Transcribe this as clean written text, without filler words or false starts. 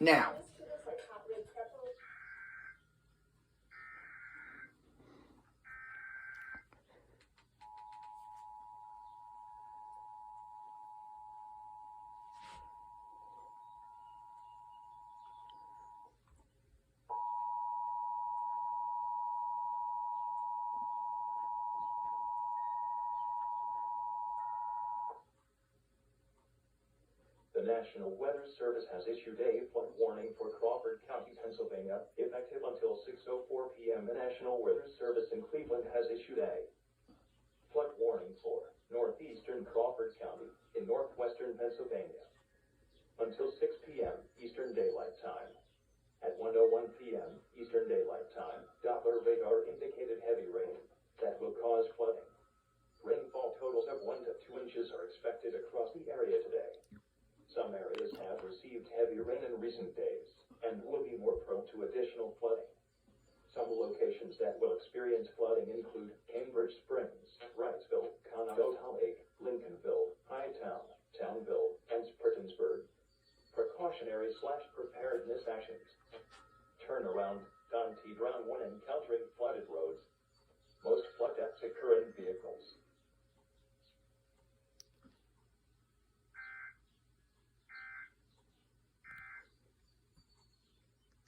Now, The National Weather Service has issued a flood warning for Crawford County, Pennsylvania, effective until 6:04 p.m. The National Weather Service in Cleveland has issued a flood warning for northeastern Crawford County in northwestern Pennsylvania until 6 p.m. Eastern Daylight Time. At 1:01 p.m. Eastern Daylight Time, Doppler radar indicated heavy rain that will cause flooding. Rainfall totals of 1 to 2 inches are expected across the area today. Some areas have received heavy rain in recent days and will be more prone to additional flooding. Some locations that will experience flooding include Cambridge Springs, Wrightsville, Conestoga Lake, Lincolnville, Hightown, Townville, and Spartansburg. Precautionary/preparedness actions. Turnaround, Don T. Brown 1 and Kelly.